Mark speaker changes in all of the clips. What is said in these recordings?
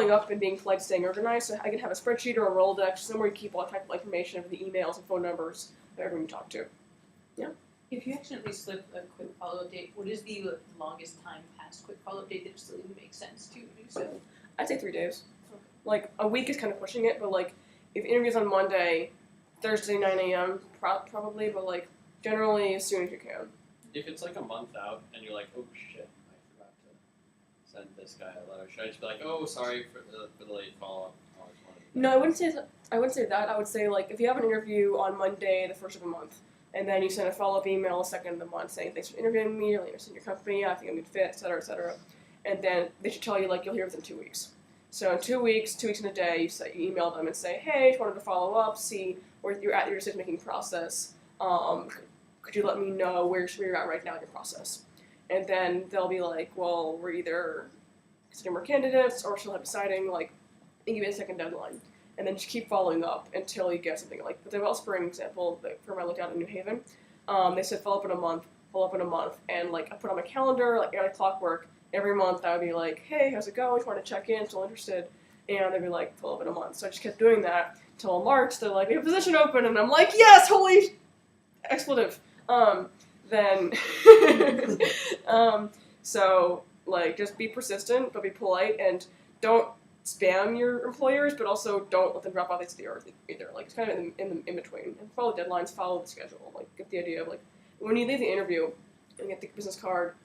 Speaker 1: following up and being polite, staying organized. So I can have a spreadsheet or a Rolodex somewhere you keep all type of information of the emails and phone numbers of everyone you talk to. Yeah.
Speaker 2: If you accidentally slip a quick follow-up date, what is the longest time past quick follow-up date that still even makes sense to do so?
Speaker 1: I'd say 3 days.
Speaker 2: Okay.
Speaker 1: Like a week is kind of pushing it, but like if interview's on Monday, Thursday 9 a.m. Probably, but like generally as soon as you can.
Speaker 3: If it's like a month out and you're like, oh shit, I forgot to send this guy a letter, should I just be like, oh, sorry for the late follow-up?
Speaker 1: No, I wouldn't say that. I would say like if you have an interview on Monday, the first of the month, and then you send a follow-up email the second of the month saying thanks for interviewing me, really interested in your company, I think I'm a good fit, et cetera, and then they should tell you like you'll hear within 2 weeks. So in 2 weeks, 2 weeks in a day, you email them and say, hey, just wanted to follow up, see where you're at your decision-making process. Could you let me know where you're at right now in your process? And then they'll be like, well, we're either considering more candidates or still deciding, like, and give you a second deadline. And then just keep following up until you get something. Like the Wellspring example, the firm I looked at in New Haven, they said follow up in a month, and like I put on my calendar, like out of clockwork, every month I would be like, hey, how's it going? Just want to check in, still interested, and they'd be like, follow up in a month. So I just kept doing that until March. They're like, we have a position open, and I'm like, yes, holy expletive. Then so like just be persistent, but be polite, and don't spam your employers, but also don't let them drop off the face of the earth either. Like it's kind of in between. And follow deadlines, follow the schedule. Like get the idea of like when you leave the interview and get the business card,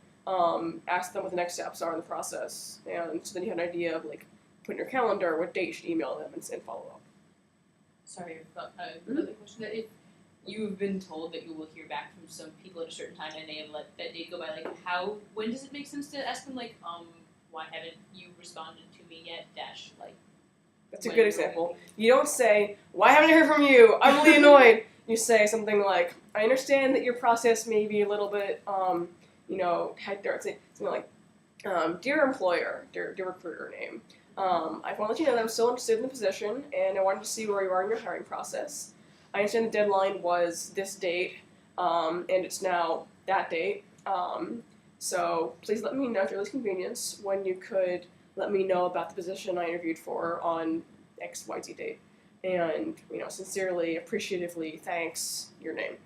Speaker 1: ask them what the next steps are in the process, and so then you have an idea of like put in your calendar what date you should email them and follow up.
Speaker 2: Sorry, another question. That if you've been told that you will hear back from some people at a certain time and they have let that date go by, like when does it make sense to ask them like, why haven't you responded to me yet? Like.
Speaker 1: That's a good example. You don't say, why haven't I heard from you? I'm really annoyed. You say something like, I understand that your process may be a little bit, something like, dear employer, dear recruiter name, I want to let you know that I'm still interested in the position, and I wanted to see where you are in your hiring process. I understand the deadline was this date, and it's now that date. So please let me know at your earliest convenience when you could let me know about the position I interviewed for on XYZ date. And, sincerely, appreciatively, thanks, your name.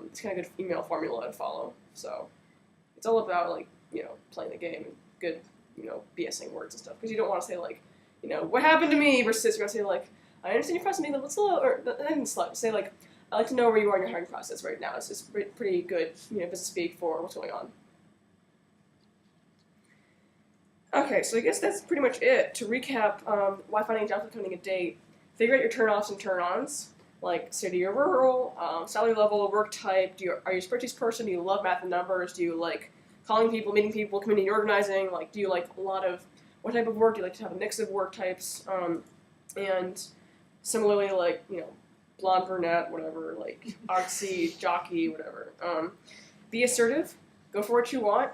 Speaker 1: It's kind of a good email formula to follow. So it's all about, playing the game and good, BSing words and stuff. Because you don't want to say, what happened to me versus you're going to say, I understand your process, maybe a little slow, or not even slow. Say, I'd like to know where you are in your hiring process right now. It's just pretty good, business speak for what's going on. Okay, so I guess that's pretty much it. To recap, why finding a job is finding a date, figure out your turn-offs and turn-ons, like city or rural, salary level, work type, are you a spreadsheets person, do you love math and numbers, do you like calling people, meeting people, community organizing, do you like a lot of, what type of work, do you like to have a mix of work types, and similarly, blonde, brunette, whatever, artsy, jockey, whatever. Be assertive, go for what you want.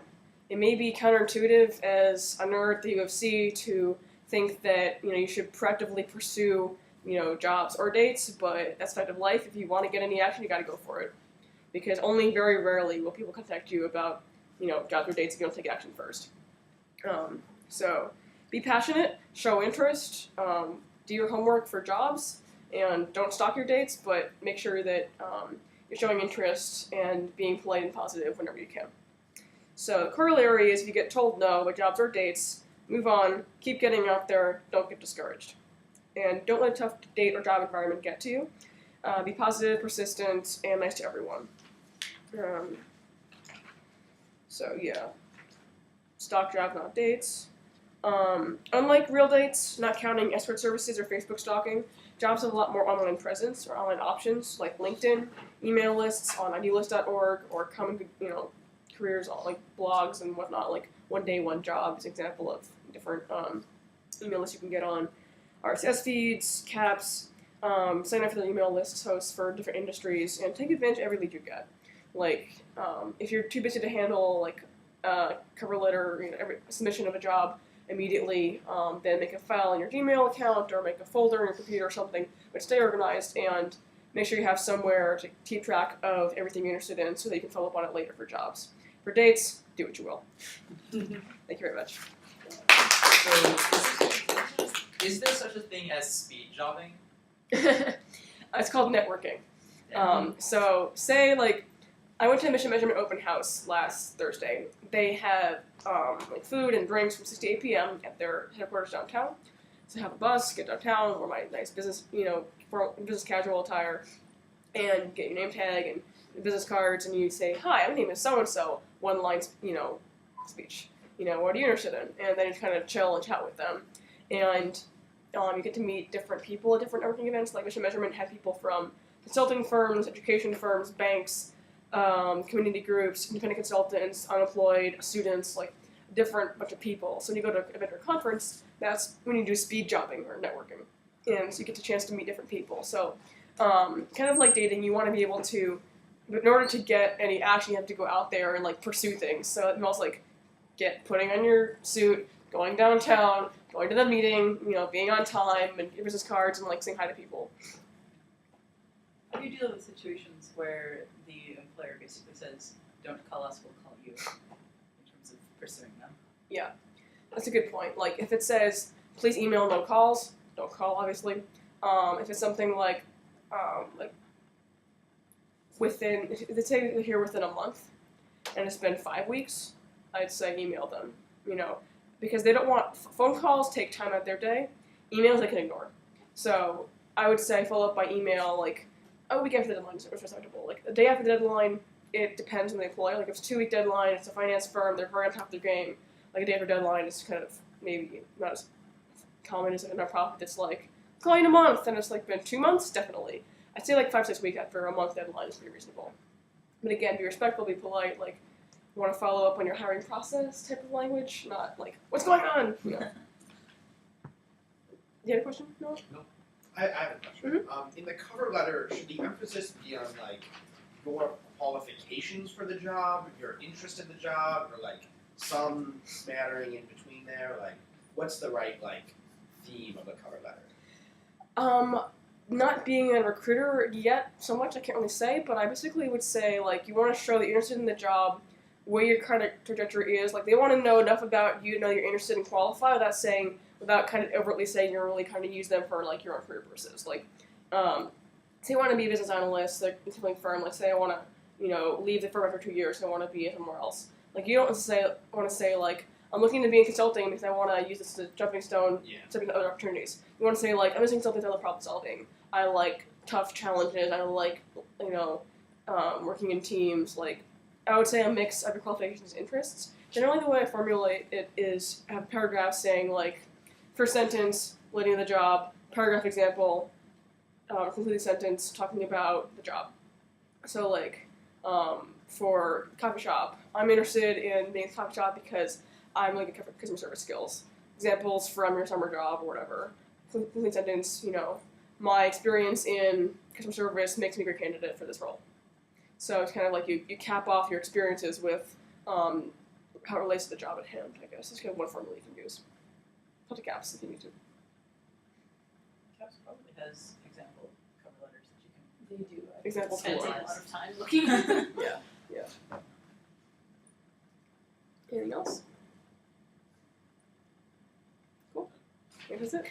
Speaker 1: It may be counterintuitive as a nerd at the UFC to think that, you should proactively pursue, jobs or dates, but that's fact of life. If you want to get any action, you got to go for it. Because only very rarely will people contact you about, jobs or dates if you don't take action first. So be passionate, show interest, do your homework for jobs, and don't stalk your dates, but make sure that you're showing interest and being polite and positive whenever you can. So the corollary is if you get told no by jobs or dates, move on, keep getting out there, don't get discouraged. And don't let a tough date or job environment get to you. Be positive, persistent, and nice to everyone. Stalk jobs, not dates. Unlike real dates, not counting escort services or Facebook stalking, jobs have a lot more online presence or online options like LinkedIn, email lists on idealist.org, or common, careers on blogs and whatnot, like One Day, One Job is an example of different email lists you can get on. RSS feeds, caps, sign up for the email list hosts for different industries, and take advantage of every lead you get. If you're too busy to handle cover letter, every submission of a job immediately, then make a file in your Gmail account or make a folder in your computer or something, but stay organized and make sure you have somewhere to keep track of everything you're interested in so that you can follow up on it later for jobs. For dates, do what you will. Thank you very much.
Speaker 4: Is there such a thing as speed jobbing?
Speaker 1: It's called networking. So say like I went to a mission measurement open house last Thursday. They have like food and drinks from 6 to 8 p.m. at their headquarters downtown. So I have a bus, get downtown, wear my nice business, business casual attire, and get your name tag and business cards, and you say, "Hi, my name is so and so." One line, speech. What are you interested in? And then you kind of chill and chat with them, and you get to meet different people at different networking events. Like Mission Measurement had people from consulting firms, education firms, banks, community groups, independent consultants, unemployed, students, like different bunch of people. So when you go to an event or conference, that's when you do speed jobbing or networking. And so you get a chance to meet different people. So kind of like dating, you want to be able to, but in order to get any action, you have to go out there and like pursue things. So it involves like putting on your suit, going downtown, going to the meeting, being on time, and your business cards, and like saying hi to people.
Speaker 5: How do you deal with situations where the employer basically says, "Don't call us, we'll call you," in terms of pursuing them?
Speaker 1: Yeah, that's a good point. Like if it says, "Please email, no calls," don't call, obviously. If it's something like within, if they say they're here within a month, and it's been 5 weeks, I'd say email them. Because they don't want phone calls take time out of their day. Emails they can ignore. So I would say follow up by email like a week after the deadline is respectable. Like a day after the deadline, it depends on the employer. Like if it's a 2-week deadline, it's a finance firm, they're very on top of their game. Like a day after deadline is kind of maybe not as common as a nonprofit that's like call in a month and it's like been 2 months, definitely. I'd say like 5-6 weeks after a month deadline is pretty reasonable. But again, be respectful, be polite, like you want to follow up on your hiring process type of language, not like, what's going on? You have a question? No?
Speaker 6: I have a question. In the cover letter, should the emphasis be on like your qualifications for the job, your interest in the job, or like some smattering in between there? Like, what's the right like theme of a cover letter?
Speaker 1: Not being a recruiter yet so much, I can't really say, but I basically would say like you want to show that you're interested in the job, where your kind of trajectory is. Like they want to know enough about you to know you're interested and qualify without kind of overtly saying you're really kind of use them for like your own career purposes. Like, say you want to be a business analyst, like in something firm. Like say I want to, leave the firm after 2 years and I want to be somewhere else. Like you don't want to say like I'm looking to be in consulting because I want to use this as a jumping stone to other opportunities. You want to say like I'm using consulting to other problem solving. I like tough challenges. I like working in teams. Like I would say a mix of your qualifications and interests. Generally, the way I formulate it is I have a paragraph saying like first sentence relating to the job, paragraph example, concluding sentence talking about the job. So like for coffee shop, I'm interested in being a coffee shop because I'm really good at customer service skills. Examples from your summer job or whatever. Concluding sentence, my experience in customer service makes me a great candidate for this role. So it's kind of like you cap off your experiences with how it relates to the job at hand, I guess. It's kind of one formula you can use. Put the caps if you need to.
Speaker 5: CAPS probably has example cover letters that you can.
Speaker 2: They do.
Speaker 1: Example
Speaker 2: Spend a
Speaker 1: four.
Speaker 2: lot of time looking at them.
Speaker 1: Yeah. Anything else? Cool. I think that's it.